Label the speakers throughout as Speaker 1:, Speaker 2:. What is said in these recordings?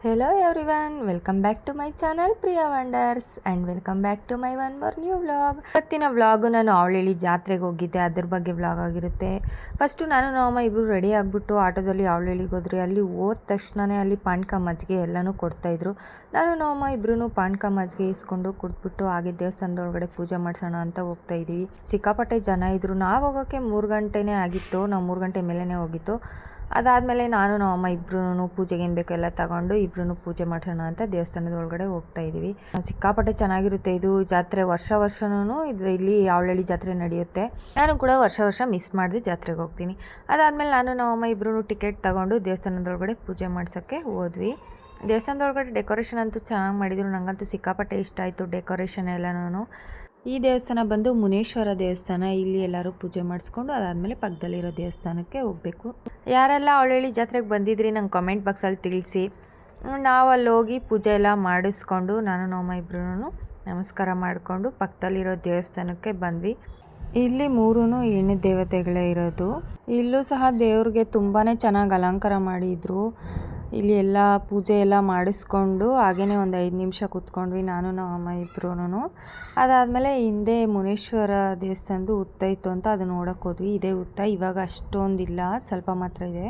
Speaker 1: Hello everyone, welcome back to my channel Priya Wonders and welcome back to my one more new vlog. ಇವತ್ತಿನ vlog ನಾನು ಅವಳಹಳ್ಳಿ ಜಾತ್ರೆಗೆ ಹೋಗಿದ್ದೆ, ಅದ್ರ ಬಗ್ಗೆ vlog ಆಗಿರುತ್ತೆ. ಫಸ್ಟು ನಾನು ನಮ್ಮಮ್ಮ ಇಬ್ಬರು ರೆಡಿ ಆಗಿಬಿಟ್ಟು ಆಟೋದಲ್ಲಿ ಅವಳಹಳ್ಳಿಗೆ ಹೋದ್ರಿ. ಅಲ್ಲಿ ಹೋದ ತಕ್ಷಣವೇ ಅಲ್ಲಿ ಪಾನಕ ಮಜ್ಜಿಗೆ ಎಲ್ಲನೂ ಕೊಡ್ತಾಯಿದ್ರು. ನಾನು ನಮ್ಮಮ್ಮ ಇಬ್ಬರೂ ಪಾನಕ ಮಜ್ಜಿಗೆ ಇಸ್ಕೊಂಡು ಕುಡಿದ್ಬಿಟ್ಟು ಹಾಗೆ ದೇವಸ್ಥಾನದೊಳಗಡೆ ಪೂಜೆ ಮಾಡಿಸೋಣ ಅಂತ ಹೋಗ್ತಾಯಿದ್ದೀವಿ. ಸಿಕ್ಕಾಪಟ್ಟೆ ಜನ ಇದ್ದರು. ನಾವು ಹೋಗೋಕ್ಕೆ 3 ಗಂಟೆನೇ ಆಗಿತ್ತು, ನಾವು 3 ಗಂಟೆ ಮೇಲೇ ಹೋಗಿತ್ತು. ಅದಾದಮೇಲೆ ನಾನು ನಮ್ಮಮ್ಮ ಇಬ್ಬರೂ ಪೂಜೆಗೆ ಏನು ಬೇಕೋ ಎಲ್ಲ ತಗೊಂಡು ಇಬ್ಬರೂ ಪೂಜೆ ಮಾಡೋಣ ಅಂತ ದೇವಸ್ಥಾನದ ಒಳಗಡೆ ಹೋಗ್ತಾಯಿದ್ದೀವಿ. ಸಿಕ್ಕಾಪಟ್ಟೆ ಚೆನ್ನಾಗಿರುತ್ತೆ ಇದು ಜಾತ್ರೆ. ವರ್ಷವೂ ಇಲ್ಲಿ ಅವಳಹಳ್ಳಿ ಜಾತ್ರೆ ನಡೆಯುತ್ತೆ. ನಾನು ಕೂಡ ವರ್ಷ ಮಿಸ್ ಮಾಡಿದೆ ಜಾತ್ರೆಗೆ ಹೋಗ್ತೀನಿ. ಅದಾದಮೇಲೆ ನಾನು ನಮ್ಮಮ್ಮ ಇಬ್ಬರೂ ಟಿಕೆಟ್ ತಗೊಂಡು ದೇವಸ್ಥಾನದೊಳಗಡೆ ಪೂಜೆ ಮಾಡ್ಸೋಕ್ಕೆ ಹೋದ್ವಿ. ದೇವಸ್ಥಾನದೊಳಗಡೆ ಡೆಕೋರೇಷನ್ ಅಂತೂ ಚೆನ್ನಾಗಿ ಮಾಡಿದರು. ನನಗಂತೂ ಸಿಕ್ಕಾಪಟ್ಟೆ ಇಷ್ಟ ಆಯಿತು ಡೆಕೋರೇಷನ್ ಎಲ್ಲನೂ. ಈ ದೇವಸ್ಥಾನ ಬಂದು ಮುನೇಶ್ವರ ದೇವಸ್ಥಾನ. ಇಲ್ಲಿ ಎಲ್ಲರೂ ಪೂಜೆ ಮಾಡಿಸ್ಕೊಂಡು ಅದಾದಮೇಲೆ ಪಕ್ಕದಲ್ಲಿರೋ ದೇವಸ್ಥಾನಕ್ಕೆ ಹೋಗಬೇಕು. ಯಾರೆಲ್ಲ ಅವಳಹಳ್ಳಿ ಜಾತ್ರೆಗೆ ಬಂದಿದ್ರಿ ನಂಗೆ ಕಮೆಂಟ್ ಬಾಕ್ಸಲ್ಲಿ ತಿಳಿಸಿ. ನಾವು ಅಲ್ಲಿ ಹೋಗಿ ಪೂಜೆ ಎಲ್ಲ ಮಾಡಿಸ್ಕೊಂಡು ನಾನು ನಮ್ಮಮ್ಮ ಇಬ್ಬರೂ ನಮಸ್ಕಾರ ಮಾಡಿಕೊಂಡು ಪಕ್ಕದಲ್ಲಿರೋ ದೇವಸ್ಥಾನಕ್ಕೆ ಬಂದ್ವಿ. ಇಲ್ಲಿ 3 ಹೆಣ್ಣು ದೇವತೆಗಳೇ ಇರೋದು. ಇಲ್ಲೂ ಸಹ ದೇವ್ರಿಗೆ ತುಂಬಾ ಚೆನ್ನಾಗಿ ಅಲಂಕಾರ ಮಾಡಿದರು. ಇಲ್ಲಿ ಎಲ್ಲ ಪೂಜೆ ಎಲ್ಲ ಮಾಡಿಸ್ಕೊಂಡು ಹಾಗೆಯೇ ಒಂದು 5 ನಿಮಿಷ ಕೂತ್ಕೊಂಡ್ವಿ ನಾನು ನಮ್ಮಮ್ಮ ಇಬ್ಬರೂ. ಅದಾದಮೇಲೆ ಹಿಂದೆ ಮುನೇಶ್ವರ ದೇವಸ್ಥಾನದ್ದು ಹುತ್ತ ಇತ್ತು ಅಂತ ಅದು ನೋಡೋಕೆ ಹೋದ್ವಿ. ಇದೇ ಹುತ್ತ, ಇವಾಗ ಅಷ್ಟೊಂದಿಲ್ಲ, ಸ್ವಲ್ಪ ಮಾತ್ರ ಇದೆ.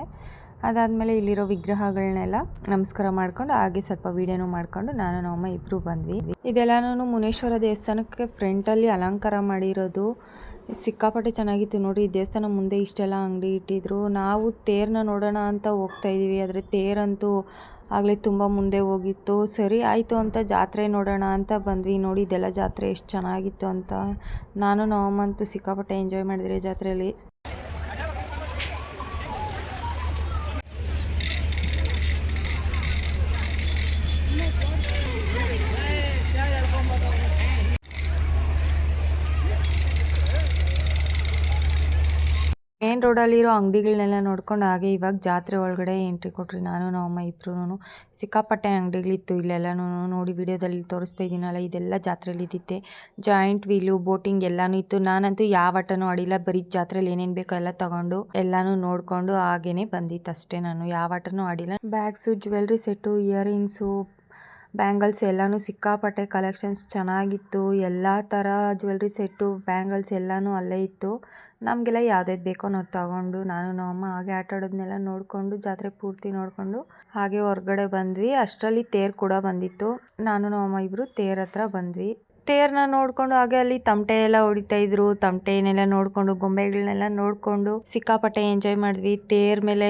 Speaker 1: ಅದಾದಮೇಲೆ ಇಲ್ಲಿರೋ ವಿಗ್ರಹಗಳನ್ನೆಲ್ಲ ನಮಸ್ಕಾರ ಮಾಡ್ಕೊಂಡು ಹಾಗೆ ಸ್ವಲ್ಪ ವೀಡಿಯೋನು ಮಾಡ್ಕೊಂಡು ನಾನು ನಮ್ಮಮ್ಮ ಇಬ್ಬರು ಬಂದ್ವಿ. ಇದೆಲ್ಲನೂ ಮುನೇಶ್ವರ ದೇವಸ್ಥಾನಕ್ಕೆ ಫ್ರಂಟಲ್ಲಿ ಅಲಂಕಾರ ಮಾಡಿರೋದು. ಸಿಕ್ಕಾಪಟ್ಟೆ ಚೆನ್ನಾಗಿತ್ತು ನೋಡಿ. ದೇವಸ್ಥಾನ ಮುಂದೆ ಇಷ್ಟೆಲ್ಲ ಅಂಗಡಿ ಇಟ್ಟಿದ್ರು. ನಾವು ತೇರನ್ನ ನೋಡೋಣ ಅಂತ ಹೋಗ್ತಾ ಇದ್ದೀವಿ, ಆದರೆ ತೇರಂತೂ ಆಗಲೇ ತುಂಬ ಮುಂದೆ ಹೋಗಿತ್ತು. ಸರಿ ಆಯಿತು ಅಂತ ಜಾತ್ರೆ ನೋಡೋಣ ಅಂತ ಬಂದ್ವಿ. ನೋಡಿ ಇದೆಲ್ಲ ಜಾತ್ರೆ ಎಷ್ಟು ಚೆನ್ನಾಗಿತ್ತು ಅಂತ. ನಾನು ನಮ್ಮಮ್ಮ ಅಂತೂ ಸಿಕ್ಕಾಪಟ್ಟೆ ಎಂಜಾಯ್ ಮಾಡಿದ್ರಿ ಜಾತ್ರೆಯಲ್ಲಿ. ಮೇನ್ ರೋಡಲ್ಲಿರೋ ಅಂಗಡಿಗಳನ್ನೆಲ್ಲ ನೋಡ್ಕೊಂಡು ಹಾಗೆ ಇವಾಗ ಜಾತ್ರೆ ಒಳಗಡೆ ಎಂಟ್ರಿ ಕೊಟ್ರಿ ನಾನು ನಮ್ಮಮ್ಮ ಇಬ್ಬರೂ. ಸಿಕ್ಕಾಪಟ್ಟೆ ಅಂಗಡಿಗಳಿತ್ತು ಇಲ್ಲೆಲ್ಲನೂ. ನೋಡಿ ವಿಡಿಯೋದಲ್ಲಿ ತೋರಿಸ್ತಾ ಇದ್ದೀನಲ್ಲ, ಇದೆಲ್ಲ ಜಾತ್ರೆಯಲ್ಲಿ ಇದ್ದಿತ್ತೆ. ಜಾಯಿಂಟ್ ವೀಲು, ಬೋಟಿಂಗ್ ಎಲ್ಲನೂ ಇತ್ತು. ನಾನಂತೂ ಯಾವ ಆಟನೂ ಆಡಿಲ್ಲ, ಬರೀ ಜಾತ್ರೆಯಲ್ಲಿ ಏನೇನು ಬೇಕೋ ಎಲ್ಲ ತಗೊಂಡು ಎಲ್ಲನೂ ನೋಡಿಕೊಂಡು ಹಾಗೇ ಬಂದಿತ್ತು ಅಷ್ಟೇ. ನಾನು ಯಾವ ಆಟನೂ ಆಡಿಲ್ಲ. Bags, jewellery set, earrings, bangles ಎಲ್ಲನೂ ಸಿಕ್ಕಾಪಟ್ಟೆ ಕಲೆಕ್ಷನ್ಸ್ ಚೆನ್ನಾಗಿತ್ತು. ಎಲ್ಲ ಥರ ಜ್ಯುವೆಲ್ರಿ ಸೆಟ್ಟು, ಬ್ಯಾಂಗಲ್ಸ್ ಎಲ್ಲನೂ ಅಲ್ಲೇ ಇತ್ತು. ನಮಗೆಲ್ಲ ಯಾವ್ದು ಬೇಕೋ ನಾವು ತಗೊಂಡು ನಾನು ನಮ್ಮಮ್ಮ ಹಾಗೆ ಆಟ ಆಡೋದನ್ನೆಲ್ಲ ನೋಡಿಕೊಂಡು ಜಾತ್ರೆ ಪೂರ್ತಿ ನೋಡಿಕೊಂಡು ಹಾಗೆ ಹೊರಗಡೆ ಬಂದ್ವಿ. ಅಷ್ಟರಲ್ಲಿ ತೇರು ಕೂಡ ಬಂದಿತ್ತು. ನಾನು ನಮ್ಮಮ್ಮ ಇಬ್ಬರು ತೇರ್ ಹತ್ರ ಬಂದ್ವಿ. ತೇರನ್ನ ನೋಡಿಕೊಂಡು ಹಾಗೆ ಅಲ್ಲಿ ತಮಟೆ ಎಲ್ಲ ಹೊಡಿತಾ ಇದ್ರು. ತಮಟೆನೆಲ್ಲ ನೋಡಿಕೊಂಡು ಗೊಂಬೆಗಳನ್ನೆಲ್ಲ ನೋಡಿಕೊಂಡು ಸಿಕ್ಕಾಪಟ್ಟೆ ಎಂಜಾಯ್ ಮಾಡಿದ್ವಿ. ತೇರ್ ಮೇಲೆ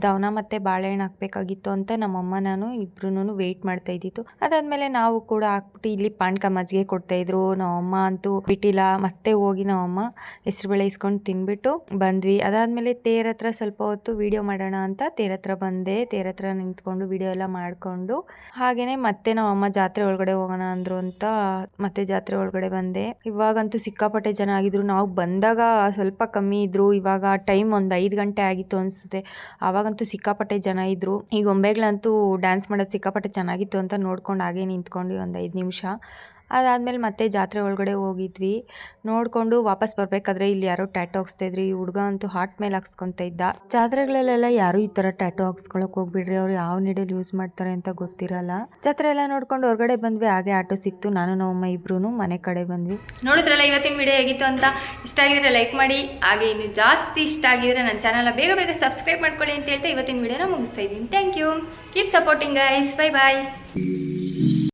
Speaker 1: ದವನ ಮತ್ತು ಬಾಳೆಹಣ್ಣು ಹಾಕಬೇಕಾಗಿತ್ತು ಅಂತ ನಮ್ಮಮ್ಮ ನಾನು ಇಬ್ರು ವೆಯ್ಟ್ ಮಾಡ್ತಾ ಇದ್ದಿತ್ತು. ಅದಾದಮೇಲೆ ನಾವು ಕೂಡ ಹಾಕ್ಬಿಟ್ಟು ಇಲ್ಲಿ ಪಾನಕ ಮಜ್ಜಿಗೆ ಕೊಡ್ತಾಯಿದ್ರು. ನಮ್ಮಮ್ಮ ಅಂತೂ ಬಿಟ್ಟಿಲ್ಲ. ಮತ್ತೆ ಹೋಗಿ ನಮ್ಮಮ್ಮ ಹೆಸರುಬೇಳೆ ಇಸ್ಕೊಂಡು ತಿನ್ಬಿಟ್ಟು ಬಂದ್ವಿ. ಅದಾದಮೇಲೆ ತೇರ್ ಹತ್ರ ಸ್ವಲ್ಪ ಹೊತ್ತು ವೀಡಿಯೋ ಮಾಡೋಣ ಅಂತ ತೇರ್ ಹತ್ರ ಬಂದೆ. ತೇರ್ ಹತ್ರ ನಿಂತ್ಕೊಂಡು ವೀಡಿಯೋ ಎಲ್ಲ ಮಾಡಿಕೊಂಡು ಹಾಗೆಯೇ ಮತ್ತೆ ನಮ್ಮಮ್ಮ ಜಾತ್ರೆ ಒಳಗಡೆ ಹೋಗೋಣ ಅಂದರು ಅಂತ ಮತ್ತೆ ಜಾತ್ರೆ ಒಳಗಡೆ ಬಂದೆ. ಇವಾಗಂತೂ ಸಿಕ್ಕಾಪಟ್ಟೆ ಜನ ಆಗಿದ್ರು. ನಾವು ಬಂದಾಗ ಸ್ವಲ್ಪ ಕಮ್ಮಿ ಇದ್ರು. ಇವಾಗ ಟೈಮ್ ಒಂದು 5 ಗಂಟೆ ಆಗಿತ್ತು ಅನಿಸುತ್ತೆ. ಆವಾಗಂತೂ ಸಿಕ್ಕಾಪಟ್ಟೆ ಜನ ಇದ್ರು. ಈ ಗೊಂಬೆಗಳಂತೂ ಡ್ಯಾನ್ಸ್ ಮಾಡೋದು ಸಿಕ್ಕಾಪಟ್ಟೆ ಚೆನ್ನಾಗಿತ್ತು ಅಂತ ನೋಡ್ಕೊಂಡು ಹಾಗೆ ನಿಂತ್ಕೊಂಡ್ವಿ ಒಂದು 5 ನಿಮಿಷ. ಅದಾದಮೇಲೆ ಮತ್ತೆ ಜಾತ್ರೆ ಒಳಗಡೆ ಹೋಗಿದ್ವಿ. ನೋಡಿಕೊಂಡು ವಾಪಸ್ ಬರಬೇಕಾದ್ರೆ ಇಲ್ಲಿ ಯಾರೋ ಟ್ಯಾಟೋ ಹಾಕ್ಸ್ತಾಯಿದ್ರು. ಈ ಹುಡುಗ ಅಂತೂ ಹಾರ್ಟ್ ಮೇಲೆ ಹಾಕ್ಸ್ಕೊತ ಇದ್ದ. ಜಾತ್ರೆಗಳಲ್ಲೆಲ್ಲ ಯಾರು ಈ ಥರ ಟ್ಯಾಟೋ ಹಾಕ್ಸ್ಕೊಳಕ್ಕೆ ಹೋಗ್ಬಿಡ್ರಿ, ಅವ್ರು ಯಾವ ನೀಡಲ್ಲಿ ಯೂಸ್ ಮಾಡ್ತಾರೆ ಅಂತ ಗೊತ್ತಿರಲ್ಲ. ಜಾತ್ರೆ ಎಲ್ಲ ನೋಡ್ಕೊಂಡು ಹೊರಗಡೆ ಬಂದ್ವಿ. ಹಾಗೆ ಆಟೋ ಸಿಕ್ತು. ನಾನು ನಮ್ಮಮ್ಮ ಇಬ್ರು ಮನೆ ಕಡೆ ಬಂದ್ವಿ.
Speaker 2: ನೋಡಿದ್ರಲ್ಲ ಇವತ್ತಿನ ವಿಡಿಯೋ ಹೇಗಿತ್ತು ಅಂತ. ಇಷ್ಟ ಆಗಿದ್ರೆ ಲೈಕ್ ಮಾಡಿ, ಹಾಗೆ ಇನ್ನು ಜಾಸ್ತಿ ಇಷ್ಟ ಆಗಿದ್ರೆ ನನ್ನ ಚಾನಲ್ನ ಬೇಗ ಸಬ್ಸ್ಕ್ರೈಬ್ ಮಾಡ್ಕೊಳ್ಳಿ ಅಂತ ಹೇಳ್ತಾ ಇವತ್ತಿನ ವಿಡಿಯೋನ ಮುಗಿಸ್ತಾ ಇದ್ದೀನಿ. Thank you. Keep supporting guys. Bye bye.